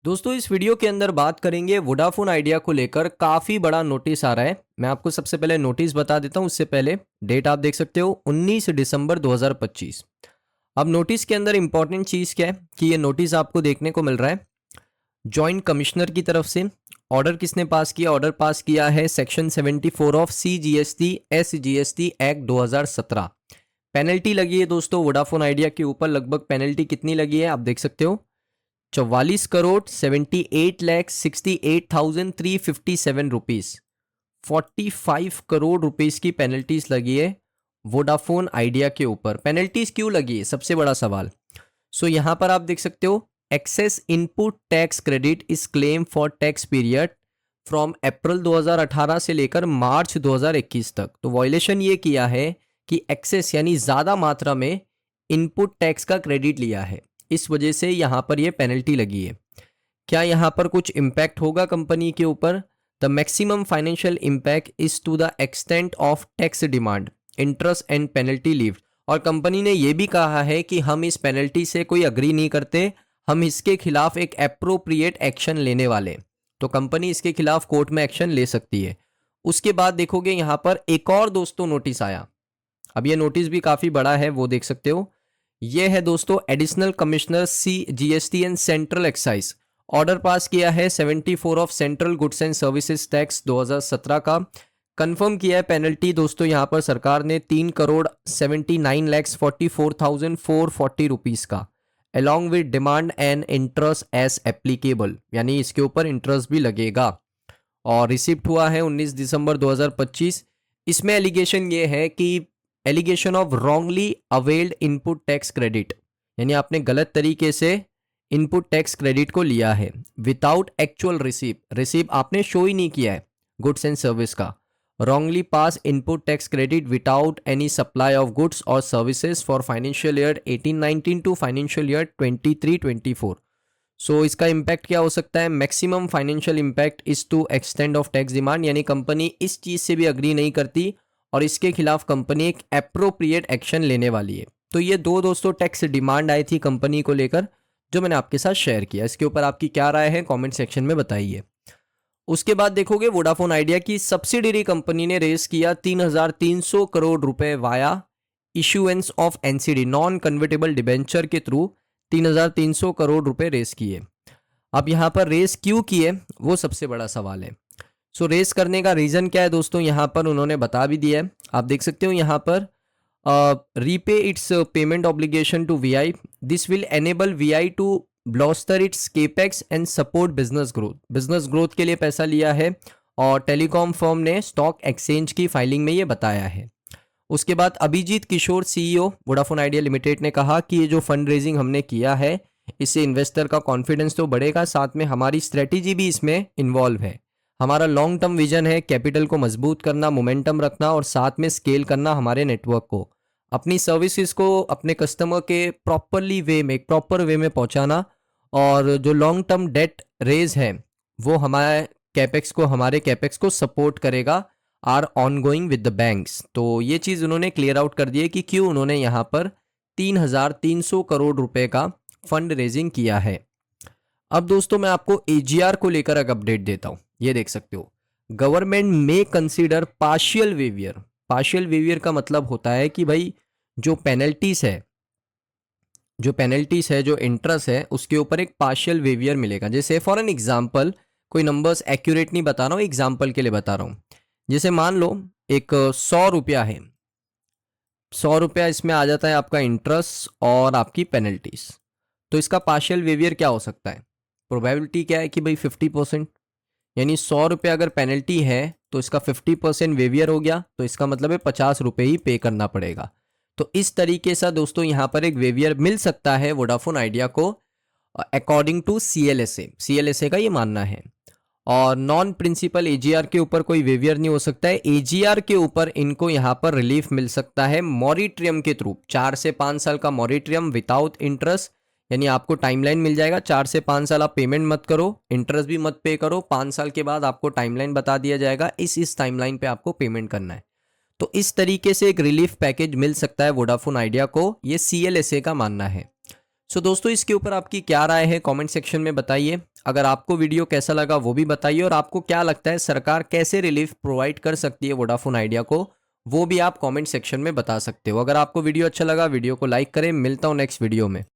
दोस्तों इस वीडियो के अंदर बात करेंगे वोडाफोन आइडिया को लेकर। काफ़ी बड़ा नोटिस आ रहा है। मैं आपको सबसे पहले नोटिस बता देता हूं, उससे पहले डेट आप देख सकते हो 19 दिसंबर 2025। अब नोटिस के अंदर इंपॉर्टेंट चीज़ क्या है कि ये नोटिस आपको देखने को मिल रहा है जॉइंट कमिश्नर की तरफ से। ऑर्डर किसने पास किया? ऑर्डर पास किया है section 74 of CGST SGST act 2017। Penalty लगी है दोस्तों वोडाफोन आइडिया के ऊपर। लगभग पेनल्टी कितनी लगी है आप देख सकते हो, 44,78,68,357 रुपीज। 45 करोड़ रुपीस की पेनल्टीज लगी है वोडाफोन आइडिया के ऊपर। पेनल्टीज क्यों लगी है, सबसे बड़ा सवाल। यहां पर आप देख सकते हो excess input tax credit is claim for tax period from April 2018 से लेकर मार्च 2021 तक। तो वॉयलेशन ये किया है कि एक्सेस यानी ज्यादा मात्रा में इनपुट टैक्स का क्रेडिट लिया है, इस वजह से यहां पर यह पेनल्टी लगी है। क्या यहां पर कुछ इंपैक्ट होगा कंपनी के ऊपर? The maximum financial impact is to the extent of tax demand interest and penalty leave. और कंपनी ने यह भी कहा है कि हम इस पेनल्टी से कोई अग्री नहीं करते, हम इसके खिलाफ एक एप्रोप्रिएट एक्शन लेने वाले। तो कंपनी इसके खिलाफ कोर्ट में एक्शन ले सकती है। उसके बाद देखोगे यहां पर एक और दोस्तों नोटिस आया। अब यह नोटिस भी काफी बड़ा है, वो देख सकते हो। यह है दोस्तों additional commissioner CGST and central excise. Order pass किया है 74 of central goods and services tax 2017 का। कंफर्म किया है पेनल्टी दोस्तों यहां पर सरकार ने 3,79,44,440 रुपीस का, along with demand and interest as applicable, यानी इसके ऊपर इंटरेस्ट भी लगेगा। और रिसिप्ट हुआ है 19 दिसंबर 2025। इसमें एलिगेशन ये है कि allegation of wrongly availed input tax credit, यानी आपने गलत तरीके से इनपुट टैक्स क्रेडिट को लिया है विदाउट एक्चुअल रिसीप आपने शो ही नहीं किया है गुड्स एंड सर्विस का। Wrongly pass input tax credit without any supply of goods और services for financial year 18-19 to financial year 23-24। इसका इंपैक्ट क्या हो सकता है? Maximum financial impact is to extend of tax demand, यानी कंपनी इस चीज से भी अग्री नहीं करती और इसके खिलाफ कंपनी एक एप्रोप्रिएट एक्शन लेने वाली है। तो ये दो दोस्तों टैक्स डिमांड आई थी कंपनी को लेकर, जो मैंने आपके साथ शेयर किया। इसके ऊपर आपकी क्या राय है कमेंट सेक्शन में बताइए। उसके बाद देखोगे वोडाफोन आइडिया की सब्सिडरी कंपनी ने रेज किया 3,300 करोड़ रुपए via issuance of NCD non convertible debenture के थ्रू 3,300 करोड़ रुपए रेस किए। अब यहां पर रेस क्यों किए वो सबसे बड़ा सवाल है। रेस करने का रीजन क्या है दोस्तों, यहां पर उन्होंने बता भी दिया है। आप देख सकते हो यहां पर repay its payment obligation to VI. This will enable VI to bolster its capex and support business growth. Business growth के लिए पैसा लिया है और टेलीकॉम फर्म ने स्टॉक एक्सचेंज की फाइलिंग में ये बताया है। उसके बाद अभिजीत किशोर CEO वोडाफोन आइडिया लिमिटेड ने कहा कि ये जो फंड रेजिंग हमने किया है इससे इन्वेस्टर का कॉन्फिडेंस तो बढ़ेगा, साथ में हमारी स्ट्रेटेजी भी इसमें इन्वॉल्व है। हमारा लॉन्ग टर्म विजन है कैपिटल को मजबूत करना, मोमेंटम रखना और साथ में स्केल करना हमारे नेटवर्क को, अपनी सर्विसेज को अपने कस्टमर के प्रॉपरली वे में, एक प्रॉपर वे में पहुंचाना। और जो लॉन्ग टर्म डेट रेज है वो हमारे कैपेक्स को सपोर्ट करेगा or ongoing with the banks. तो ये चीज़ उन्होंने क्लियर आउट कर दी है कि क्यों उन्होंने यहाँ पर 3,300 करोड़ रुपए का फंड रेजिंग किया है। अब दोस्तों मैं आपको AGR को लेकर एक अपडेट देता हूँ। ये देख सकते हो गवर्नमेंट में consider partial waiver. Partial waiver का मतलब होता है कि भाई जो पेनल्टीज है, जो इंटरेस्ट है, उसके ऊपर एक पार्शियल वेवियर मिलेगा। जैसे फॉर एन एग्जांपल, कोई नंबर्स एक्यूरेट नहीं बता रहा हूँ, एग्जांपल के लिए बता रहा हूँ। जैसे मान लो एक 100 रुपया है, 100 रुपया इसमें आ जाता है आपका इंटरेस्ट और आपकी पेनल्टीज। तो इसका पार्शियल वेवियर क्या हो सकता है? प्रोबेबिलिटी क्या है कि भाई 50%, यानी 100 रुपया अगर पेनल्टी है तो इसका 50% वेवियर हो गया, तो इसका मतलब है 50 रुपये ही पे करना पड़ेगा। तो इस तरीके से दोस्तों यहाँ पर एक वेवियर मिल सकता है वोडाफोन आइडिया को अकॉर्डिंग टू CLSA का ये मानना है। और नॉन प्रिंसिपल AGR के ऊपर कोई वेवियर नहीं हो सकता है। AGR के ऊपर इनको यहाँ पर रिलीफ मिल सकता है मॉरिट्रियम के थ्रू, 4 से 5 साल का मॉरिट्रियम विदाउट इंटरेस्ट, यानी आपको टाइमलाइन मिल जाएगा। 4 से 5 साल आप पेमेंट मत करो, इंटरेस्ट भी मत पे करो, 5 साल के बाद आपको टाइमलाइन बता दिया जाएगा, इस टाइमलाइन पे आपको पेमेंट करना है। तो इस तरीके से एक रिलीफ पैकेज मिल सकता है वोडाफोन आइडिया को, ये CLSA का मानना है। दोस्तों इसके ऊपर आपकी क्या राय है कमेंट सेक्शन में बताइए। अगर आपको वीडियो कैसा लगा वो भी बताइए, और आपको क्या लगता है सरकार कैसे रिलीफ प्रोवाइड कर सकती है वोडाफोन आइडिया को, वो भी आप कमेंट सेक्शन में बता सकते हो। अगर आपको वीडियो अच्छा लगा वीडियो को लाइक करें। मिलता हूँ नेक्स्ट वीडियो में।